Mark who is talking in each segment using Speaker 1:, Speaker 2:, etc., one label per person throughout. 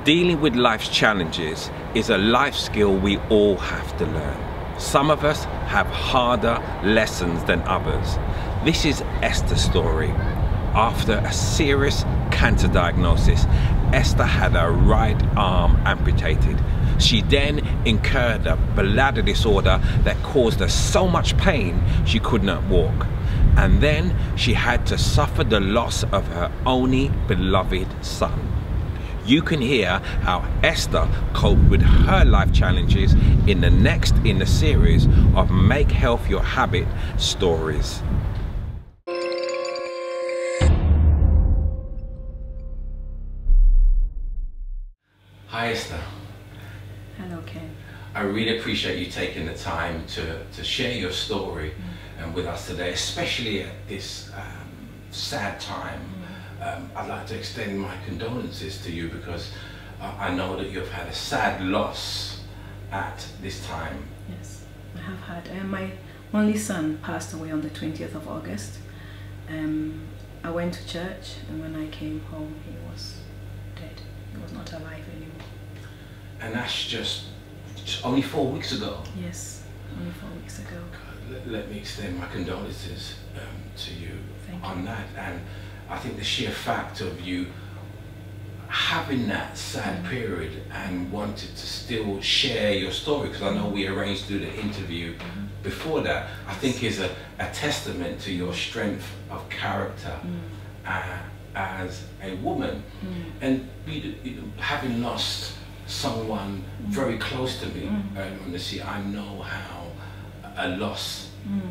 Speaker 1: Dealing with life's challenges is a life skill we all have to learn. Some of us have harder lessons than others. This is Esther's story. After a serious cancer diagnosis, Esther had her right arm amputated. She then incurred a bladder disorder that caused her so much pain she could not walk. And then she had to suffer the loss of her only beloved son. You can hear how Esther coped with her life challenges in the series of Make Health Your Habit stories. Hi Esther.
Speaker 2: Hello Ken.
Speaker 1: I really appreciate you taking the time to share your story with us today, especially at this sad time. I'd like to extend my condolences to you because I know that you've had a sad loss at this time.
Speaker 2: Yes, I have had. My only son passed away on the 20th of August. I went to church, and when I came home, he was dead. He was not alive anymore.
Speaker 1: And that's just only 4 weeks ago?
Speaker 2: Yes, only 4 weeks ago.
Speaker 1: Let me extend my condolences to you on that. And I think the sheer fact of you having that sad period and wanted to still share your story, because I know we arranged to do the interview before that, I think is a testament to your strength of character as a woman. And having lost someone very close to me, I know how a loss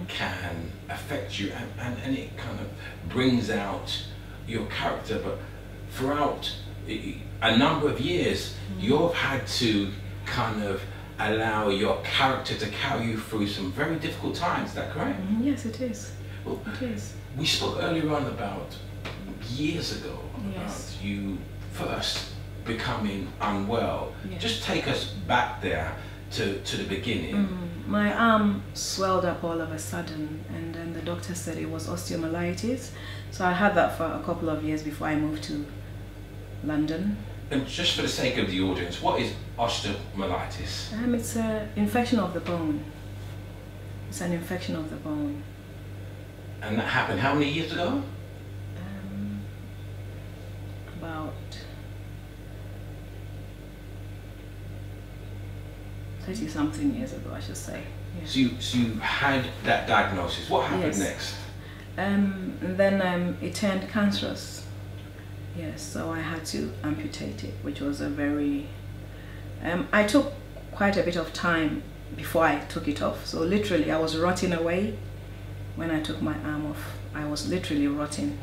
Speaker 1: can affect you, and it kind of brings out your character. But throughout a number of years, you've had to kind of allow your character to carry you through some very difficult times. Is that correct?
Speaker 2: Yes, it is. Well, it is.
Speaker 1: We spoke earlier on about years ago about you first becoming unwell. Just take us back there to the beginning.
Speaker 2: My arm swelled up all of a sudden, and then the doctor said it was osteomyelitis. So I had that for a couple of years before I moved to London.
Speaker 1: And just for the sake of the audience, what is osteomyelitis?
Speaker 2: It's an infection of the bone. It's an infection of the bone.
Speaker 1: And that happened how many years ago?
Speaker 2: About 30-something years ago, I should say. Yeah.
Speaker 1: So you had that diagnosis. What happened next?
Speaker 2: And then it turned cancerous. Yes, so I had to amputate it, which was a very... I took quite a bit of time before I took it off. So literally, I was rotting away when I took my arm off. I was literally rotting.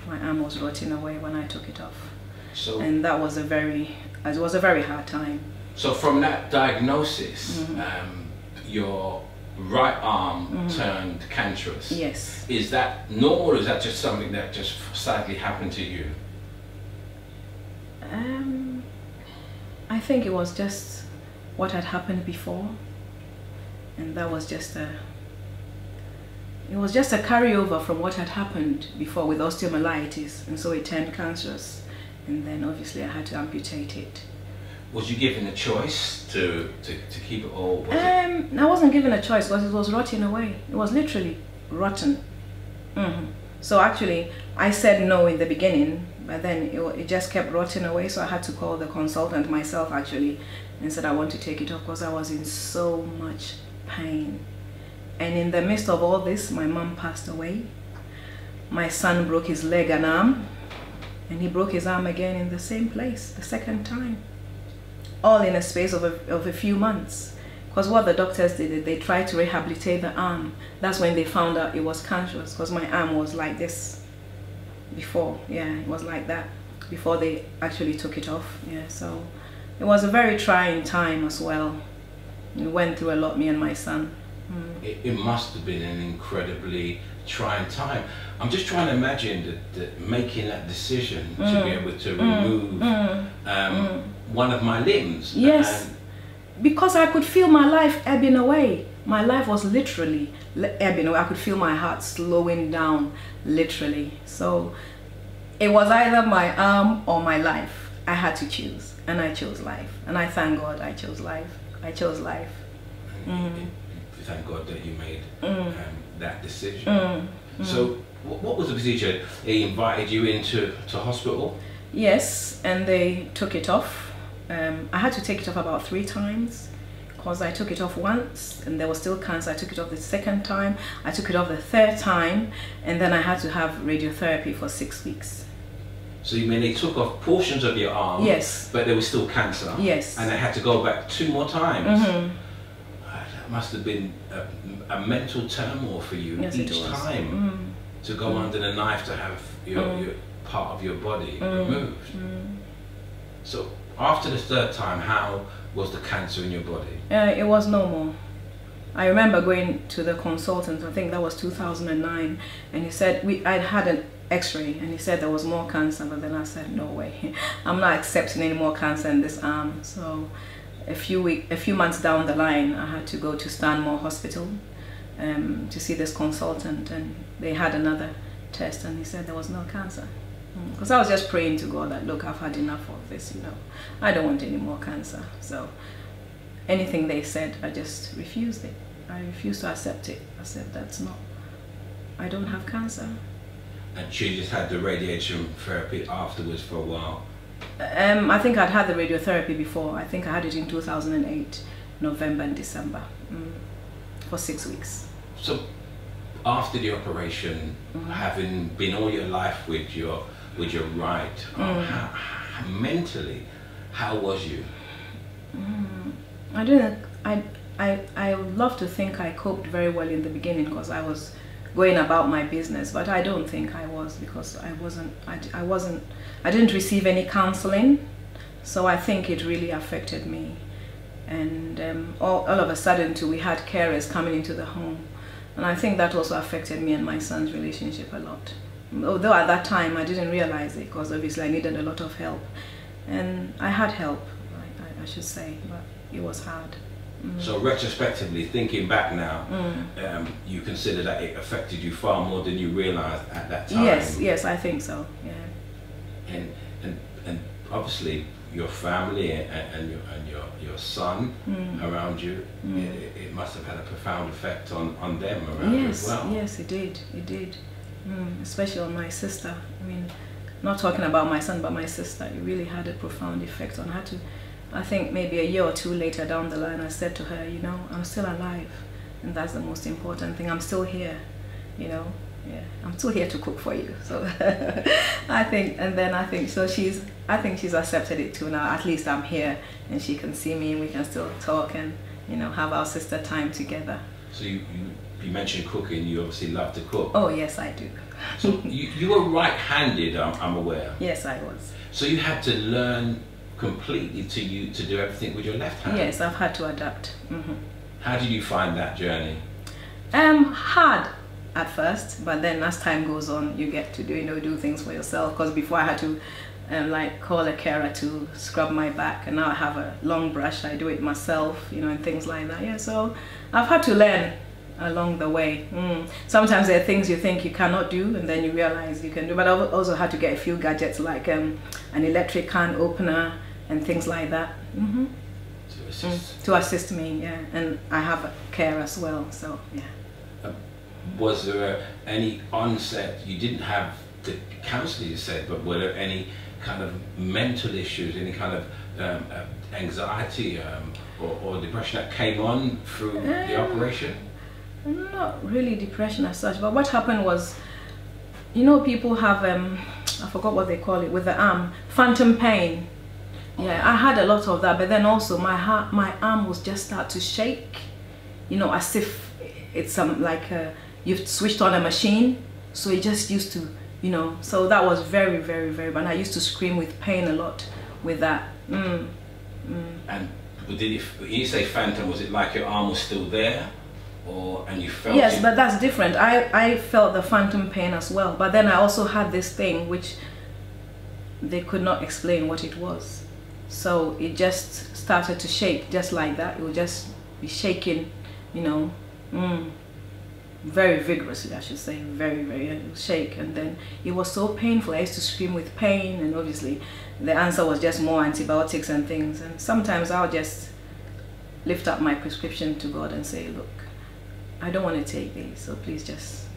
Speaker 2: My arm was rotting away when I took it off. So, and that was it was a very hard time.
Speaker 1: So from that diagnosis, your right arm turned cancerous.
Speaker 2: Yes.
Speaker 1: Is that normal, or is that just something that just sadly happened to you?
Speaker 2: I think it was just what had happened before, and that was just a carryover from what had happened before with osteomyelitis, and so it turned cancerous, and then obviously I had to amputate it.
Speaker 1: Was you given a choice to keep it, or was
Speaker 2: I wasn't given a choice because it was rotting away. It was literally rotten. So actually, I said no in the beginning, but then it just kept rotting away. So I had to call the consultant myself actually, and said I want to take it off because I was in so much pain. And in the midst of all this, my mom passed away. My son broke his leg and arm, and he broke his arm again in the same place the second time. All in a space of a few months. Because what the doctors did, they tried to rehabilitate the arm. That's when they found out it was cancerous, because my arm was like this before. Yeah, it was like that before they actually took it off. Yeah, so it was a very trying time as well. We went through a lot, me and my son.
Speaker 1: It must have been an incredibly trying time. I'm just trying to imagine that making that decision to be able to remove one of my limbs.
Speaker 2: Yes, because I could feel my life ebbing away. My life was literally ebbing away. I could feel my heart slowing down, literally. So it was either my arm or my life. I had to choose, and I chose life, and I thank God I chose life. I chose life.
Speaker 1: Thank God that you made that decision. So what was the procedure? They invited you into hospital?
Speaker 2: Yes, and they took it off. I had to take it off about 3 times, because I took it off once and there was still cancer. I took it off the 2nd time, I took it off the 3rd time, and then I had to have radiotherapy for 6 weeks.
Speaker 1: So you mean they took off portions of your arm?
Speaker 2: Yes.
Speaker 1: But there was still cancer?
Speaker 2: Yes.
Speaker 1: And they had to go back 2 more times? That must have been a mental turmoil for you, yes, each time to go under the knife to have your part of your body removed. So after the 3rd time, how was the cancer in your body?
Speaker 2: It was normal. I remember going to the consultant, I think that was 2009, and he said, I'd had an x-ray, and he said there was more cancer, but then I said, no way, I'm not accepting any more cancer in this arm. So a few months down the line, I had to go to Stanmore Hospital to see this consultant, and they had another test, and he said there was no cancer. Because I was just praying to God that, look, I've had enough of this, you know, I don't want any more cancer. So anything they said, I just refused it. I refused to accept it. I said, I don't have cancer.
Speaker 1: And she just had the radiation therapy afterwards for a while?
Speaker 2: I think I'd had the radiotherapy before. I think I had it in 2008, November and December, for 6 weeks.
Speaker 1: So after the operation, having been all your life with your right, mentally, how was you? I would love to think I coped very well in the beginning, because I was going about my business, but I don't think I was, because I didn't receive any counseling, so I think it really affected me. And all of a sudden too, we had carers coming into the home, and I think that also affected me and my son's relationship a lot. Although at that time I didn't realize it, because obviously I needed a lot of help, and I had help, I should say, but it was hard. So retrospectively, thinking back now, you consider that it affected you far more than you realized at that time?
Speaker 2: Yes, I think so, yeah.
Speaker 1: And obviously your family and your son around you, it must have had a profound effect on them around you as well. Yes,
Speaker 2: it did. Especially on my sister. I mean, not talking about my son, but my sister, it really had a profound effect on her too. I think maybe a year or 2 later down the line, I said to her, you know, I'm still alive, and that's the most important thing. I'm still here, you know. Yeah, I'm still here to cook for you. So I think so. I think she's accepted it too now. At least I'm here, and she can see me, and we can still talk and, you know, have our sister time together.
Speaker 1: So you mentioned cooking. You obviously love to cook.
Speaker 2: Oh yes, I do.
Speaker 1: So you were right-handed, I'm aware.
Speaker 2: Yes, I was. So
Speaker 1: you had to learn completely to do everything with your left hand?
Speaker 2: Yes, I've had to adapt.
Speaker 1: How did you find that journey?
Speaker 2: Hard at first, but then as time goes on, you get to do things for yourself. Because before I had to like call a carer to scrub my back, and now I have a long brush, I do it myself, you know, and things like that. Yeah, so I've had to learn along the way. Sometimes there are things you think you cannot do, and then you realize you can do. But I've also had to get a few gadgets like an electric can opener and things like that to assist me. Yeah, and I have a care as well. So yeah.
Speaker 1: Was there any onset? You didn't have the counselling, you said, but were there any kind of mental issues, any kind of anxiety or depression that came on through the operation?
Speaker 2: Not really depression as such, but what happened was, you know, people have I forgot what they call it with the arm, phantom pain. Yeah, I had a lot of that, but then also my arm was just start to shake, you know, as if it's like you've switched on a machine, so it just used to, you know, so that was very, very, very bad. I used to scream with pain a lot with that.
Speaker 1: And did it, when you say phantom, was it like your arm was still there? And you felt
Speaker 2: yes, but that's different. I felt the phantom pain as well, but then I also had this thing which they could not explain what it was, so it just started to shake just like that. It would just be shaking, you know. very vigorously, I should say, very, very shake. And then it was so painful. I used to scream with pain, and obviously the answer was just more antibiotics and things. And sometimes I'll just lift up my prescription to God and say, look, I don't want to take these, so please just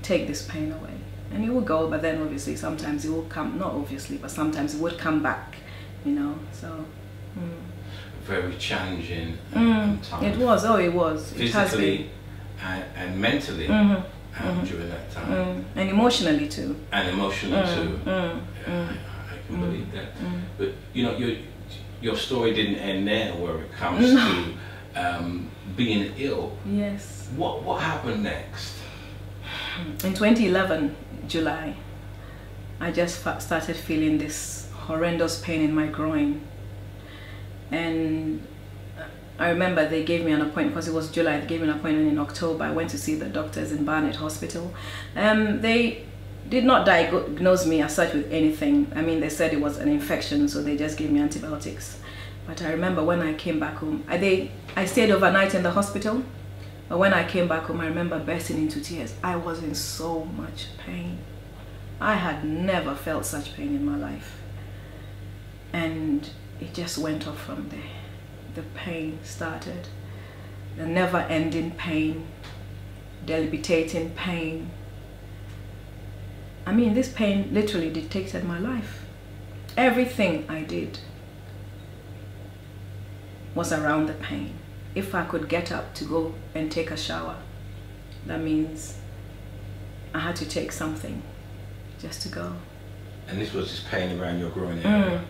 Speaker 2: take this pain away. And it will go, but then obviously sometimes it will come, not obviously, but sometimes it would come back, you know, so.
Speaker 1: Very challenging time.
Speaker 2: It was, it was.
Speaker 1: Physically and mentally during that time.
Speaker 2: And emotionally too.
Speaker 1: And emotionally too. I can believe that. But you know, your story didn't end there where it comes to being ill.
Speaker 2: Yes.
Speaker 1: What happened next?
Speaker 2: In 2011, July, I just started feeling this horrendous pain in my groin. And I remember they gave me an appointment, because it was July, they gave me an appointment in October. I went to see the doctors in Barnet Hospital. They did not diagnose me as such with anything. I mean, they said it was an infection, so they just gave me antibiotics. But I remember when I came back home, I stayed overnight in the hospital. But when I came back home, I remember bursting into tears. I was in so much pain. I had never felt such pain in my life. And it just went off from there. The pain started. The never-ending pain, debilitating pain. I mean, this pain literally dictated my life. Everything I did was around the pain. If I could get up to go and take a shower, that means I had to take something just to go.
Speaker 1: And this was just pain around your groin area?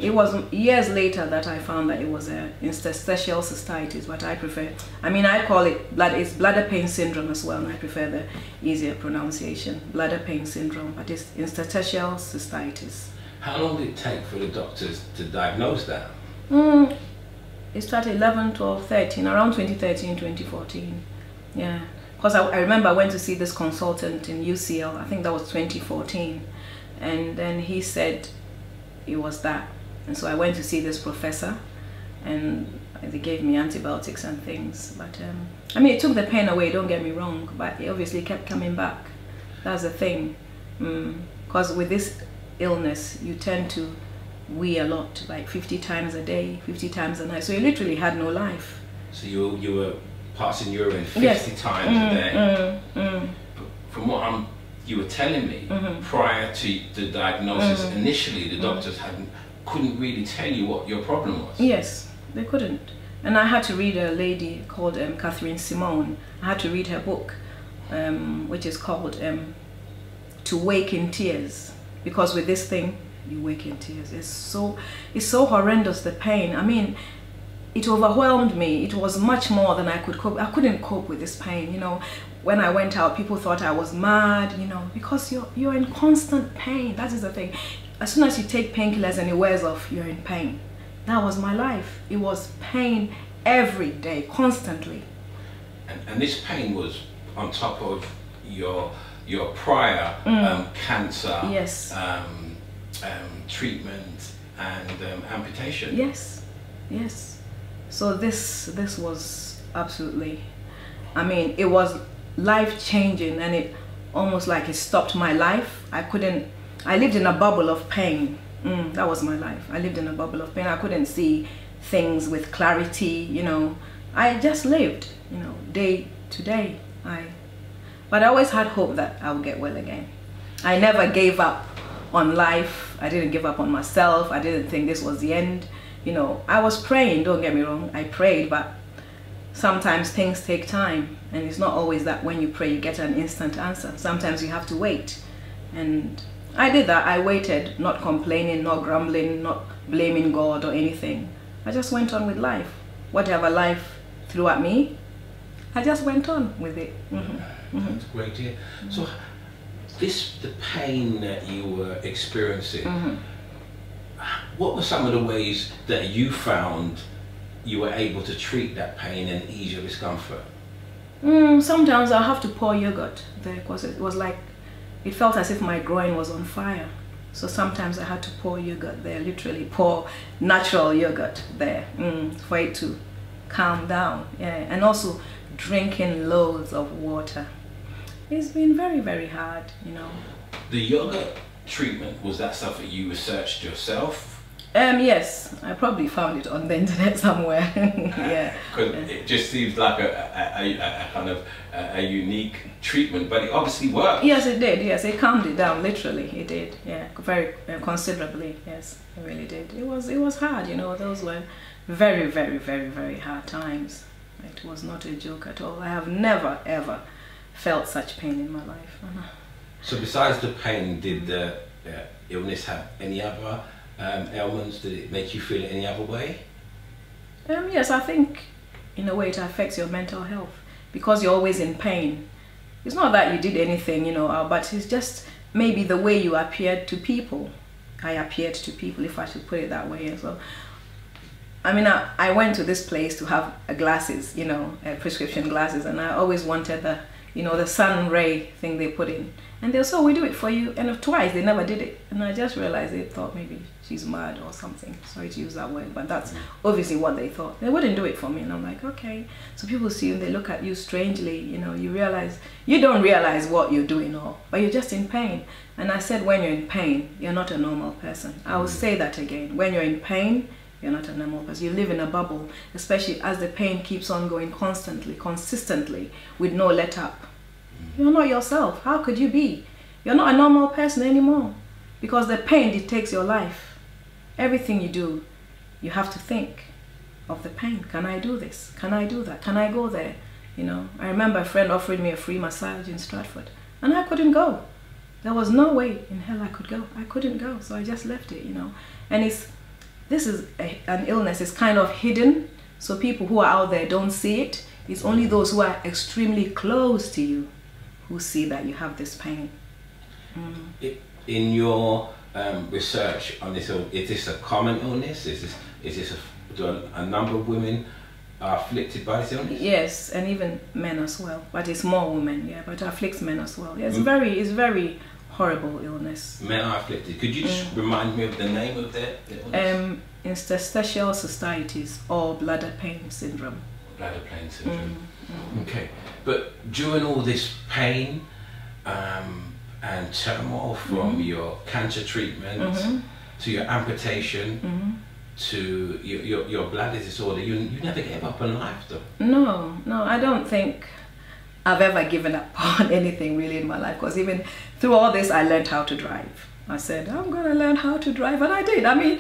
Speaker 2: It was years later that I found that it was an interstitial cystitis, but I prefer, I mean, I call it it's bladder pain syndrome as well, and I prefer the easier pronunciation, bladder pain syndrome, but it's interstitial cystitis.
Speaker 1: How long did it take for the doctors to diagnose that?
Speaker 2: It started 11, 12, 13, around 2013, 2014. Yeah, because I remember I went to see this consultant in UCL, I think that was 2014. And then he said it was that. And so I went to see this professor, and they gave me antibiotics and things. But I mean, it took the pain away, don't get me wrong, but it obviously kept coming back. That's the thing. Because with this illness, you tend to wee a lot, like 50 times a day, 50 times a night. So you literally had no life. So
Speaker 1: you were passing urine 50 times a day. From what you were telling me, prior to the diagnosis, initially the doctors couldn't really tell you what your problem was.
Speaker 2: Yes, they couldn't. And I had to read a lady called Catherine Simone. I had to read her book, which is called To Wake in Tears. Because with this thing, you wake in tears. It's so horrendous, the pain. I mean, it overwhelmed me. It was much more than I could cope. I couldn't cope with this pain, you know. When I went out, people thought I was mad, you know, because you're in constant pain. That is the thing. As soon as you take painkillers and it wears off, you're in pain. That was my life. It was pain every day, constantly.
Speaker 1: And this pain was on top of your prior cancer,
Speaker 2: yes,
Speaker 1: treatment and amputation.
Speaker 2: Yes, yes. So this was absolutely, I mean, it was life-changing, and it almost like it stopped my life. I lived in a bubble of pain. That was my life. I lived in a bubble of pain. I couldn't see things with clarity, you know. I just lived, you know, day to day. But I always had hope that I would get well again. I never gave up on life. I didn't give up on myself. I didn't think this was the end. You know, I was praying, don't get me wrong. I prayed, but sometimes things take time, and it's not always that when you pray you get an instant answer. Sometimes you have to wait, and I did that. I waited, not complaining, not grumbling, not blaming God or anything. I just went on with life. Whatever life threw at me, I just went on with it.
Speaker 1: That's great to hear. So the pain that you were experiencing, what were some of the ways that you found you were able to treat that pain and ease your discomfort?
Speaker 2: Sometimes I'll have to pour yogurt there, because it was like, it felt as if my groin was on fire. So sometimes I had to pour yogurt there, literally pour natural yogurt there, for it to calm down. Yeah. And also drinking loads of water. It's been very, very hard, you know.
Speaker 1: The yoga treatment, was that something you researched yourself?
Speaker 2: Yes, I probably found it on the internet somewhere. Yeah.
Speaker 1: Because it just seems like a kind of a unique treatment, but it obviously worked.
Speaker 2: Yes, it did. Yes, it calmed it down. Literally, it did. Yeah, very considerably. Yes, it really did. It was hard. You know, those were very, very, very, very hard times. It was not a joke at all. I have never ever felt such pain in my life.
Speaker 1: So besides the pain, did the illness have any other ailments? Did it make you feel any other way?
Speaker 2: Yes, I think in a way it affects your mental health because you're always in pain. It's not that you did anything, you know, but it's just maybe the way you appeared to people. I appeared to people, if I should put it that way. So, I mean, I went to this place to have glasses, you know, prescription glasses, and I always wanted the, you know, the sun ray thing they put in. And they'll say, oh, we do it for you. And twice they never did it. And I just realized they thought maybe she's mad or something. Sorry to use that word, but that's obviously what they thought. They wouldn't do it for me. And I'm like, okay. So people see you and they look at you strangely. You know, you realize, you don't realize what you're doing or, but you're just in pain. And I said, when you're in pain, you're not a normal person. I will say that again. When you're in pain, you're not a normal person. You live in a bubble, especially as the pain keeps on going constantly, consistently, with no let up. You're not yourself. How could you be? You're not a normal person anymore because the pain dictates your life. Everything you do, you have to think of the pain. Can I do this? Can I do that? Can I go there? You know, I remember a friend offering me a free massage in Stratford and I couldn't go. There was no way in hell I could go. I couldn't go, so I just left it, you know. And this is an illness. It's kind of hidden, so people who are out there don't see it. It's only those who are extremely close to you who see that you have this pain.
Speaker 1: In your research on this, is this a common illness? Do a number of women are afflicted by this illness?
Speaker 2: Yes, and even men as well. But it's more women, yeah. But it afflicts men as well. Yeah, it's very horrible illness.
Speaker 1: Men are afflicted. Could you just remind me of the name of the illness?
Speaker 2: Interstitial cystitis or bladder pain syndrome.
Speaker 1: Bladder pain syndrome. Okay, but during all this pain and turmoil from your cancer treatment to your amputation to your bladder disorder, you never gave up on life though?
Speaker 2: No, I don't think I've ever given up on anything really in my life, because even through all this I learned how to drive. I said, I'm going to learn how to drive, and I did. I mean,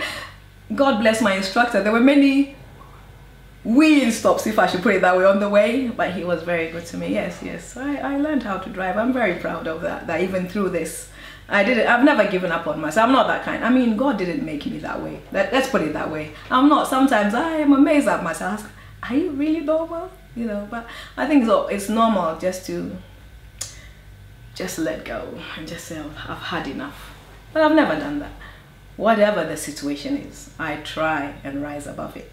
Speaker 2: God bless my instructor. There were many wheel stops, if I should put it that way, on the way, but he was very good to me. Yes, I learned how to drive. I'm very proud of that even through this, I've never given up on myself. I'm not that kind. I mean, God didn't make me that way. Let's put it that way. I'm not. Sometimes I am amazed at myself. Are you really normal? You know, but I think it's normal just to let go and just say, I've had enough. But I've never done that. Whatever the situation is, I try and rise above it.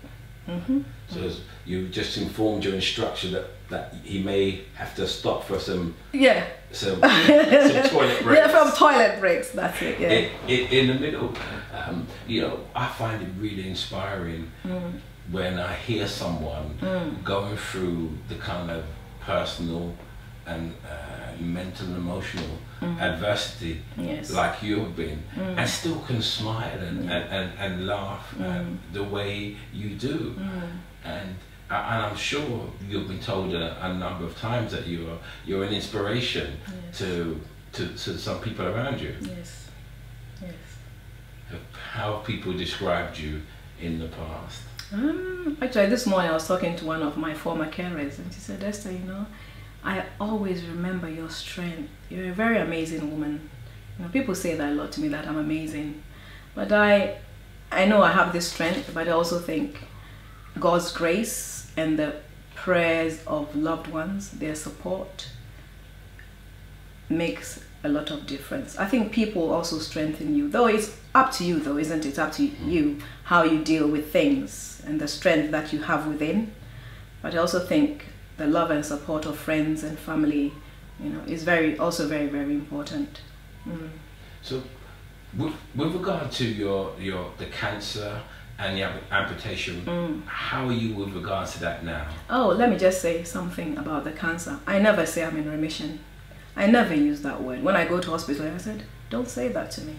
Speaker 1: So you just informed your instructor that he may have to stop for some toilet breaks.
Speaker 2: Yeah, from toilet breaks. That's it. Yeah.
Speaker 1: In the middle, you know, I find it really inspiring when I hear someone going through the kind of personal and mental and emotional adversity like you have been, and still can smile and laugh the way you do. And I'm sure you've been told a number of times that you're an inspiration to some people around you.
Speaker 2: Yes.
Speaker 1: How have people described you in the past?
Speaker 2: Actually, this morning I was talking to one of my former carers, and she said, Esther, you know, I always remember your strength. You're a very amazing woman. You know, people say that a lot to me, that I'm amazing. But I know I have this strength, but I also think God's grace and the prayers of loved ones, their support, makes a lot of difference. I think people also strengthen you, though it's up to you though, isn't it? It's up to you how you deal with things and the strength that you have within. But I also think the love and support of friends and family, you know, is also very, very important.
Speaker 1: So with regard to the cancer and the amputation. How are you with regards to that now?
Speaker 2: Oh, let me just say something about the cancer. I never say I'm in remission. I never use that word. When I go to hospital, I said, don't say that to me.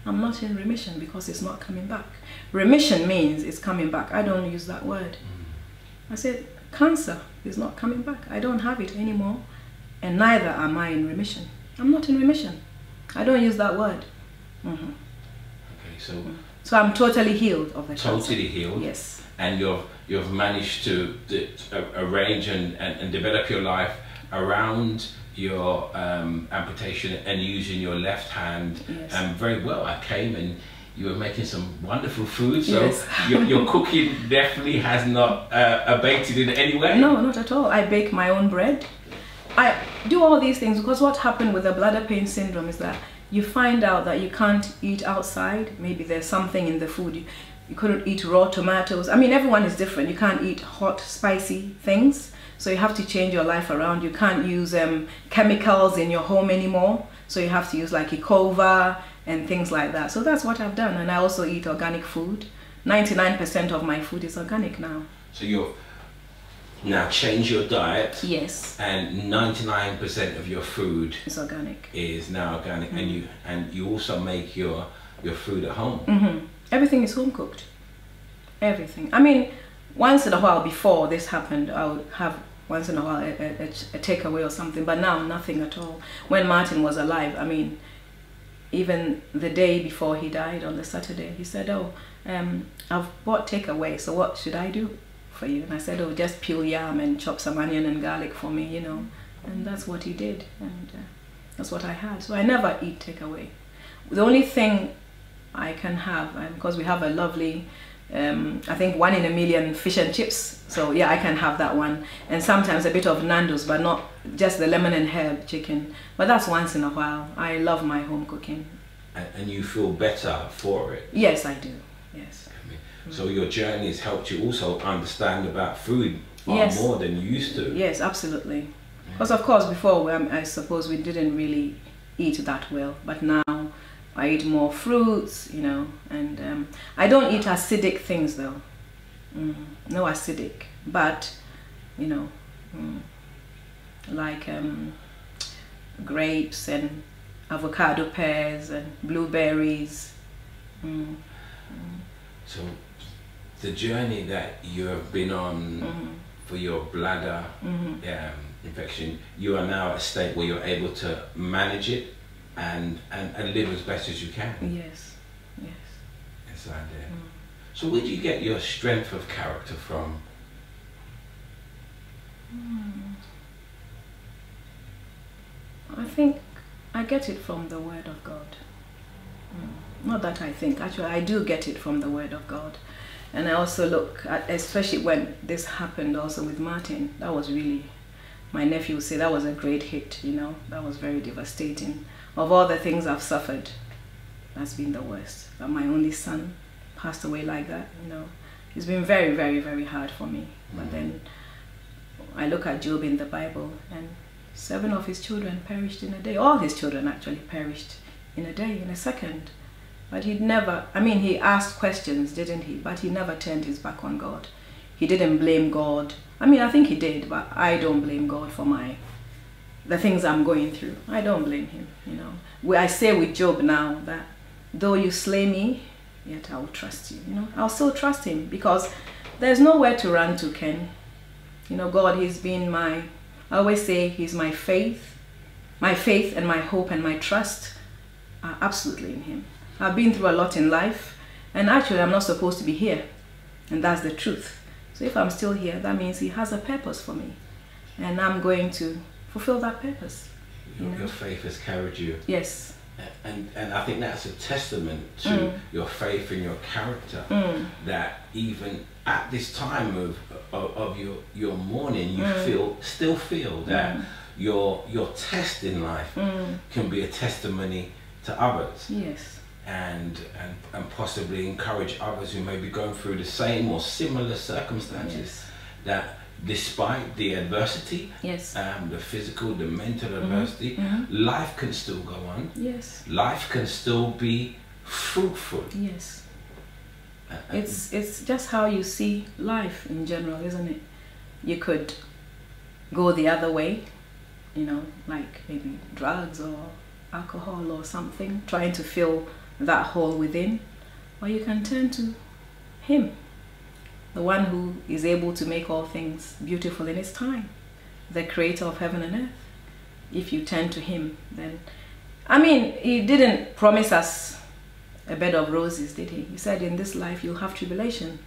Speaker 2: I'm not in remission because it's not coming back. Remission means it's coming back. I don't use that word. I said, cancer is not coming back. I don't have it anymore, and neither am I in remission. I'm not in remission. I don't use that word. Okay,
Speaker 1: so
Speaker 2: I'm totally healed of the cancer.
Speaker 1: Totally healed.
Speaker 2: Yes.
Speaker 1: And you've managed to arrange and develop your life around your amputation and using your left hand very well. I came and you were making some wonderful food, so
Speaker 2: yes.
Speaker 1: your cooking definitely has not abated in any way.
Speaker 2: No, not at all. I bake my own bread. I do all these things because what happened with the bladder pain syndrome is that you find out that you can't eat outside. Maybe there's something in the food. You couldn't eat raw tomatoes. I mean, everyone is different. You can't eat hot, spicy things. So you have to change your life around. You can't use chemicals in your home anymore. So you have to use like Ecova and things like that. So that's what I've done. And I also eat organic food. 99% of my food is organic now.
Speaker 1: So you've now changed your diet.
Speaker 2: Yes.
Speaker 1: And 99% of your food
Speaker 2: is organic.
Speaker 1: Is now organic. And you also make your food at home.
Speaker 2: Everything is home cooked. Everything. I mean, once in a while before this happened, I would have once in a while a takeaway or something, but now nothing at all. When Martin was alive, I mean, even the day before he died on the Saturday, he said, oh, I've bought takeaway, so what should I do for you? And I said, oh, just peel yam and chop some onion and garlic for me, you know. And that's what he did, and that's what I had. So I never eat takeaway. The only thing I can have, because we have a lovely, I think 1 in a million fish and chips, so yeah, I can have that one, and sometimes a bit of Nando's, but not just the lemon and herb chicken, but that's once in a while. I love my home cooking.
Speaker 1: And you feel better for it?
Speaker 2: Yes, I do. Yes.
Speaker 1: So your journey has helped you also understand about food far more than you used to? Yes,
Speaker 2: absolutely. Because of course before, I suppose we didn't really eat that well, but now I eat more fruits, you know, and I don't eat acidic things though. No acidic, but you know, like grapes and avocado pears and blueberries.
Speaker 1: So the journey that you have been on for your bladder infection, you are now at a state where you're able to manage it and live as best as you can.
Speaker 2: Yes, yes.
Speaker 1: Inside there. So where do you get your strength of character from?
Speaker 2: I think I get it from the Word of God. Not that I think, actually I do get it from the Word of God. And I also look at, especially when this happened also with Martin, that was really, my nephew would say that was a great hit, you know, that was very devastating. Of all the things I've suffered, that's been the worst. That my only son passed away like that, you know. It's been very, very, very hard for me. But then I look at Job in the Bible, and 7 of his children perished in a day. All his children actually perished in a day, in a second. But he'd never, I mean, he asked questions, didn't he? But he never turned his back on God. He didn't blame God. I mean, I think he did, but I don't blame God for the things I'm going through. I don't blame him, you know. I say with Job now that though you slay me, yet I will trust you, you know. I'll still trust him because there's nowhere to run to, Ken. You know, God, he's been I always say he's my faith and my hope and my trust are absolutely in him. I've been through a lot in life, and actually I'm not supposed to be here, and that's the truth. So if I'm still here, that means he has a purpose for me, and I'm going to fulfill that purpose.
Speaker 1: Your faith has carried you.
Speaker 2: Yes.
Speaker 1: And I think that's a testament to your faith and your character, that even at this time of your mourning, you still feel that your test in life can be a testimony to others.
Speaker 2: Yes.
Speaker 1: And possibly encourage others who may be going through the same or similar circumstances, that despite the adversity, the physical, the mental adversity, life can still go on.
Speaker 2: Yes.
Speaker 1: Life can still be fruitful.
Speaker 2: Yes. It's just how you see life in general, isn't it? You could go the other way, you know, like maybe drugs or alcohol or something, trying to fill that hole within, or you can turn to Him, the one who is able to make all things beautiful in His time, the creator of heaven and earth. If you turn to Him, then, I mean, He didn't promise us a bed of roses, did He? He said, in this life you'll have tribulation,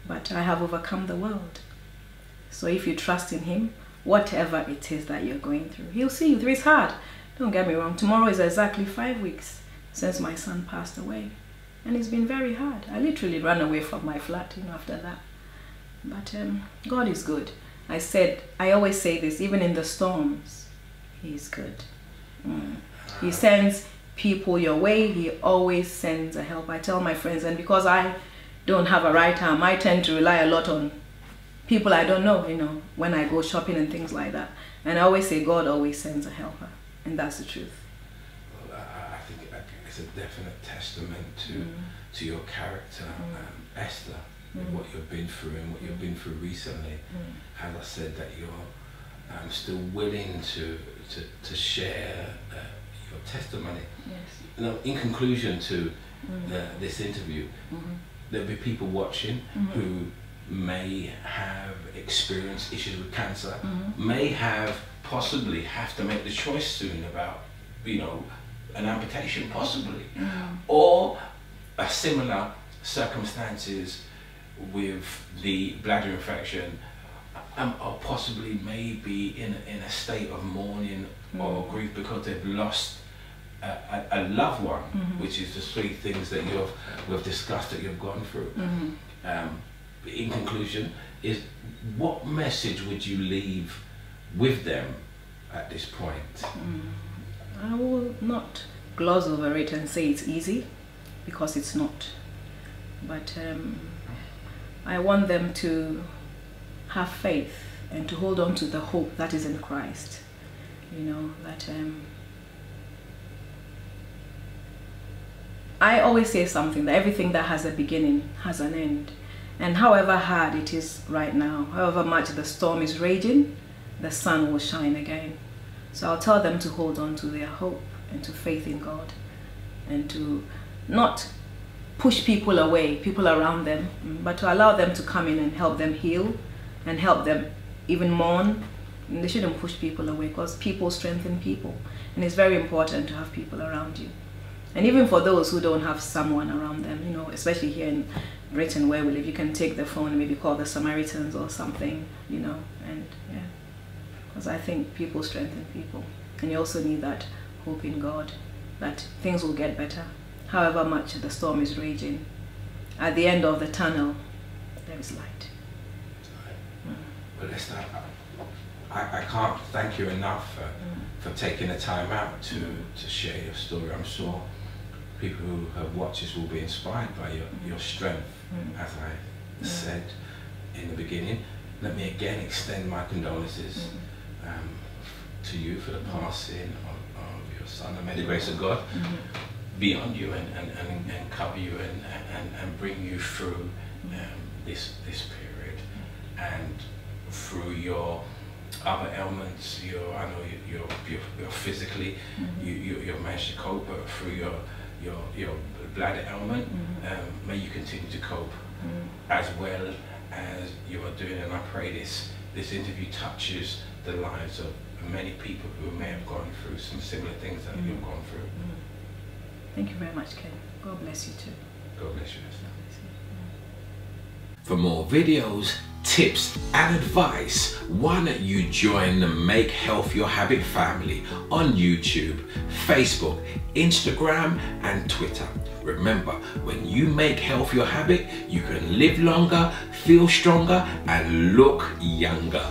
Speaker 2: but I have overcome the world. So if you trust in Him, whatever it is that you're going through, He'll see you through. It's hard, don't get me wrong. Tomorrow is exactly 5 weeks since my son passed away, and it's been very hard. I literally ran away from my flat, you know, after that. But God is good. I always say this, even in the storms, He is good. He sends people your way. He always sends a help. I tell my friends, and because I don't have a right arm, I tend to rely a lot on people I don't know, you know, when I go shopping and things like that. And I always say God always sends a helper, and that's the truth.
Speaker 1: Well, I think it's a definite testament to your character, Esther, what you've been through and what you've been through recently. As I said, that you're still willing to share your testimony.
Speaker 2: Yes.
Speaker 1: You know, in conclusion to this interview, there'll be people watching who may have experienced issues with cancer, may possibly have to make the choice soon about, you know, an amputation possibly, or a similar circumstances with the bladder infection, or possibly maybe in a state of mourning or grief because they've lost a loved one, which is the 3 things that we've discussed that you've gone through. In conclusion, is what message would you leave with them at this point?
Speaker 2: I will not gloss over it and say it's easy, because it's not. But I want them to have faith and to hold on to the hope that is in Christ. You know, that I always say something, that everything that has a beginning has an end. And however hard it is right now, however much the storm is raging, the sun will shine again. So I'll tell them to hold on to their hope and to faith in God, and to not push people away, people around them, but to allow them to come in and help them heal and help them even mourn. And they shouldn't push people away, because people strengthen people, and it's very important to have people around you. And even for those who don't have someone around them, you know, especially here in Britain where we live, you can take the phone and maybe call the Samaritans or something, you know, and yeah, because I think people strengthen people, and you also need that hope in God that things will get better. However much the storm is raging, at the end of the tunnel, there is light.
Speaker 1: Well, Esther, I can't thank you enough for taking the time out to share your story. I'm sure people who have watched this will be inspired by your strength. As I said in the beginning, let me again extend my condolences to you for the passing of your son, and may the grace of God be on you and cover you and bring you through this period, and through your other ailments. I know you're physically you've managed to cope, but through your bladder ailment, may you continue to cope as well as you are doing. And I pray this interview touches the lives of many people who may have gone through some similar things that you've gone through.
Speaker 2: Thank you very much, Ken. God bless you too.
Speaker 1: God bless you. For more videos, tips and advice, why don't you join the Make Health Your Habit family on YouTube, Facebook, Instagram and Twitter. Remember, when you make health your habit, you can live longer, feel stronger and look younger.